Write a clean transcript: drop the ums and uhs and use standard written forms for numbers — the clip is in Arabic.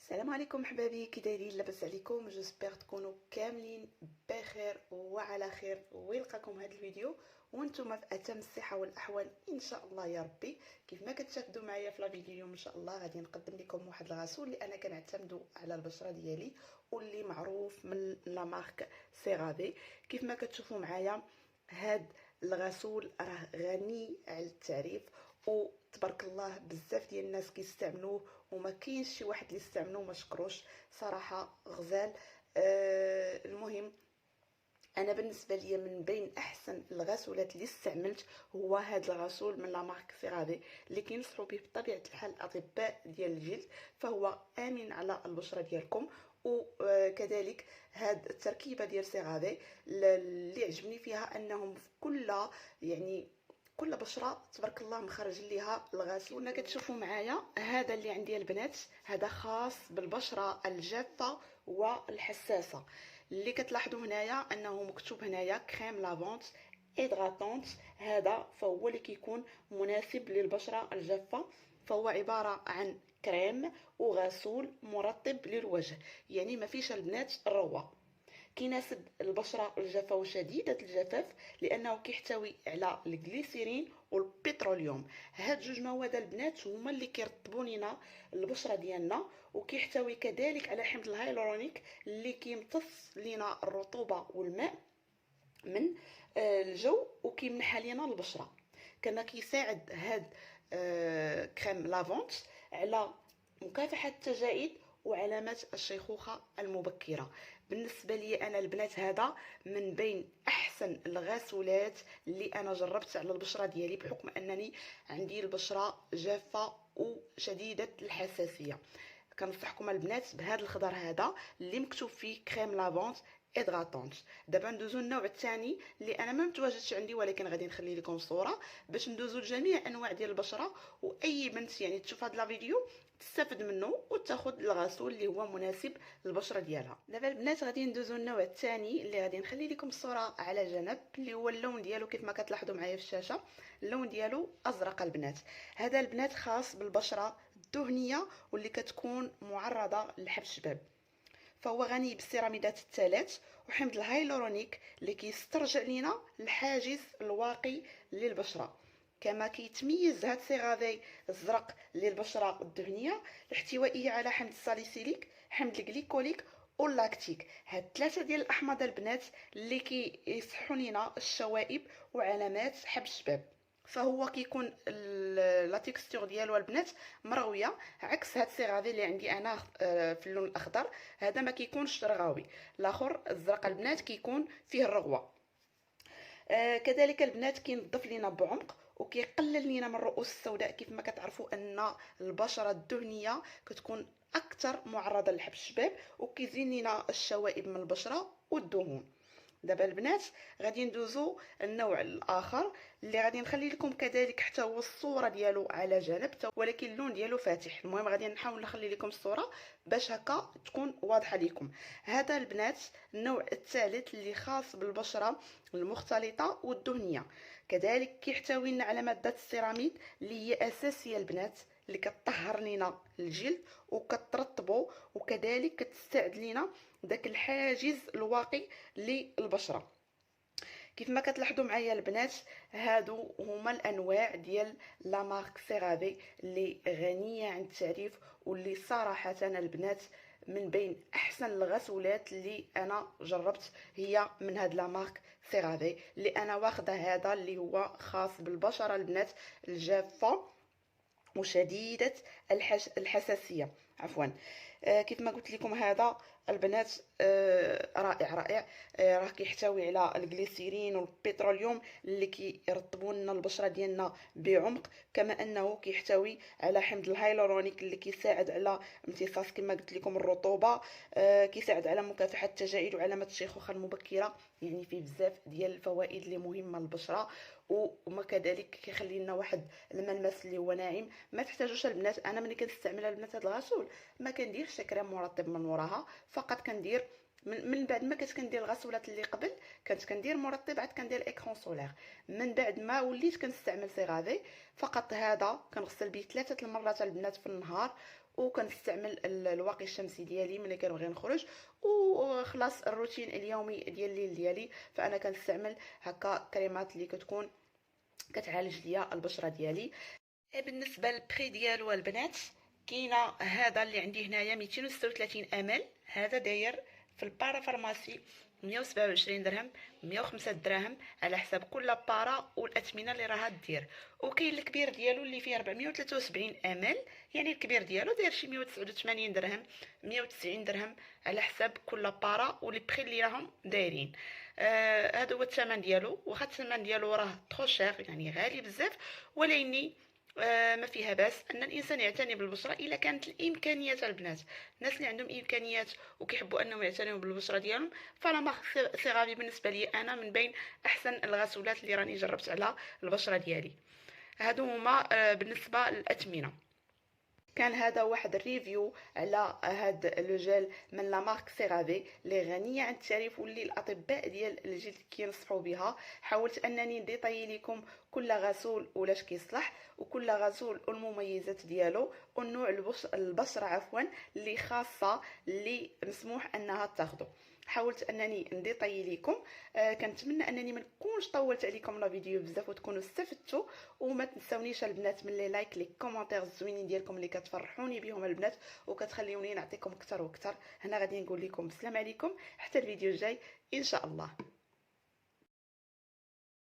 السلام عليكم حبايبي، كي دايرين؟ لاباس عليكم؟ جوسبيغ تكونوا كاملين بخير وعلى خير، ويلقاكم هذا الفيديو وانتم في اتم الصحه والاحوال ان شاء الله يا ربي. كيف ما كتشاهدوا معايا في الفيديو اليوم ان شاء الله غادي نقدم لكم واحد الغسول اللي انا كنعتمدو على البشره ديالي واللي معروف من لا مارك سيرافي. كيف ما كتشوفوا معايا هاد الغسول راه غني على التعريف، وتبارك الله بزاف ديال الناس كيستعملوه وما كاينش شي واحد اللي استعملوه ما شكروش. صراحه غزال. المهم، انا بالنسبه لي من بين احسن الغسولات اللي استعملت هو هذا الغسول من لا مارك سيرافي اللي كينصحوا به بطبيعه الحال الاطباء ديال الجلد، فهو امن على البشره ديالكم. وكذلك هاد التركيبه ديال سيرافي اللي عجبني فيها انهم في كل بشره تبارك الله مخرج ليها الغسول. كما كتشوفوا معايا هذا اللي عندي البنات، هذا خاص بالبشره الجافه والحساسه. اللي كتلاحظوا هنايا انه مكتوب هنايا كريم لافونت هيدراتونت، هذا فهو اللي كيكون مناسب للبشره الجافه. فهو عباره عن كريم وغسول مرطب للوجه، يعني ما فيش البنات الروه. كيناسب البشره الجافه وشديده الجفاف لانه كيحتوي على الجليسيرين والبتروليوم. هاد جوج مواد البنات هما اللي كيرطبوا لينا البشره ديالنا، وكيحتوي كذلك على حمض الهيلورونيك اللي كيمتص لينا الرطوبه والماء من الجو وكيمنحها لينا البشره. كما كيساعد هاد كريم لافونت على مكافحه التجاعيد وعلامات الشيخوخه المبكره. بالنسبه لي انا البنات هذا من بين احسن الغسولات اللي انا جربت على البشره ديالي، بحكم انني عندي البشره جافه وشديده الحساسيه. كنصحكم البنات بهذا الخضر هذا اللي مكتوب فيه كريم لافونت هيدراتونت. دابا ندوزو النوع الثاني اللي انا ما متواجدش عندي، ولكن غادي نخلي لكم صوره باش ندوزو لجميع انواع ديال البشره، واي بنت تشوف هذا الفيديو تستافد منه وتاخذ الغسول اللي هو مناسب للبشره ديالها. دابا البنات غادي ندوزو النوع الثاني اللي غادي نخلي لكم الصوره على جنب، اللي هو اللون ديالو كيف ما كتلاحظوا معايا في الشاشه، اللون ديالو ازرق البنات. هذا البنات خاص بالبشره الدهنيه واللي كتكون معرضه للحب الشباب. فهو غني بالسيراميدات الثلاث وحمض الهيلورونيك اللي كيسترجع لينا الحاجز الواقي للبشره. كما كيتميز هاد سيرافي الزرق للبشره الدهنيه لاحتوائه على حمض الساليسيليك، حمض الجليكوليك واللاكتيك. هاد ثلاثه ديال الاحماض البنات اللي كيصحوا لينا الشوائب وعلامات حب الشباب. فهو كيكون لا تيكستور ديالو البنات مرويه، عكس هاد السيرافي اللي عندي انا في اللون الاخضر. هذا ما كيكونش رغاوي، الاخر الزرق البنات كيكون فيه الرغوه. كذلك البنات كينظف لينا بعمق وكيقلل لينا من الرؤوس السوداء. كيف ما كتعرفوا ان البشره الدهنيه كتكون اكثر معرضه للحب الشباب، وكيزين لينا الشوائب من البشره والدهون. دابا البنات غادي ندوزو النوع الاخر اللي غادي نخلي لكم كذلك حتى هو الصوره ديالو على جنب، ولكن اللون ديالو فاتح. المهم غادي نحاول نخلي لكم الصوره باش هكا تكون واضحه لكم. هذا البنات النوع الثالث اللي خاص بالبشره المختلطه والدهنيه، كذلك كيحتوي على ماده السيراميد اللي هي اساسيه البنات، اللي كطهر لينا الجلد وكترطبو وكذلك كتستعد لينا داك الحاجز الواقي للبشره. كيف ما كتلاحظوا معايا البنات، هادو هما الانواع ديال لا مارك سيرافي اللي غنيه عن التعريف، واللي صراحه البنات من بين احسن الغسولات اللي انا جربت هي من هاد لا مارك سيرافي، اللي انا واخده هذا اللي هو خاص بالبشره البنات الجافه وشديدة الحساسية. عفوا. كيف ما قلت لكم هذا البنات رائع رائع. راه كيحتوي على الجليسيرين والبتروليوم اللي كيرطبوا لنا البشره ديالنا بعمق، كما انه كيحتوي على حمض الهيلورونيك اللي كيساعد على امتصاص كما قلت لكم الرطوبه، كيساعد على مكافحه التجاعيد وعلامات الشيخوخه المبكره. يعني فيه بزاف ديال الفوائد اللي مهمه للبشره، وما كذلك كيخلي لنا واحد الملمس اللي هو ناعم. ما تحتاجوش البنات، انا ملي كنستعمل البنات هذا الغسول ما كنديرش كريم مرطب من وراها، فقط كندير من بعد ما كندير الغسولات اللي قبل كنت كندير مرطب، عاد كندير اكرون سولير. من بعد ما وليت كنستعمل سيرافي فقط هذا كنغسل به 3 المرات البنات في النهار، وكنستعمل الواقي الشمسي ديالي ملي كنبغي نخرج. وخلاص الروتين اليومي ديال الليل ديالي فانا كنستعمل هكا كريمات اللي كتكون كتعالج ليا البشره ديالي. بالنسبه للبري ديالو البنات، كاينه هذا اللي عندي هنايا 236 امل، هذا داير في البارا فارماسي 127 درهم 105 دراهم على حساب كل بارا والاثمنه اللي راها دير. وكاين الكبير ديالو اللي فيه 473 امل، يعني الكبير ديالو داير شي 189 درهم 190 درهم على حساب كل بارا والبري اللي راهم دايرين. هذا هو الثمن ديالو، واخا الثمن ديالو راه ترو شير يعني غالي بزاف، ولكن ما فيها باس ان الانسان يعتني بالبشره الا كانت الامكانيات. البنات الناس اللي عندهم امكانيات وكيحبوا انهم يعتنيوا بالبشره ديالهم، فلا مارك سيرافي بالنسبه لي انا من بين احسن الغسولات اللي راني جربت على البشره ديالي. هادو هما بالنسبه للاثمنه. كان هذا واحد الريفيو على هذا لو جيل من لا مارك سيرافي اللي غنيه عن التعريف واللي الاطباء ديال الجلد كينصحوا بها. حاولت انني نديطاي لكم كل غسول ولاش كيصلح، وكل غسول والمميزات ديالو، والنوع البشره عفوا اللي خاصه اللي مسموح انها تاخذه. حاولت انني نديطاي لكم. كنتمنى انني ما نكونش طولت عليكم لا فيديو بزاف وتكونوا استفدتوا. وما تنساونيش البنات من لي لايك لي كومونتير الزوينين ديالكم اللي كتفرحوني بهم البنات وكتخليوني نعطيكم اكثر واكثر. هنا غادي نقول لكم السلام عليكم حتى الفيديو الجاي ان شاء الله.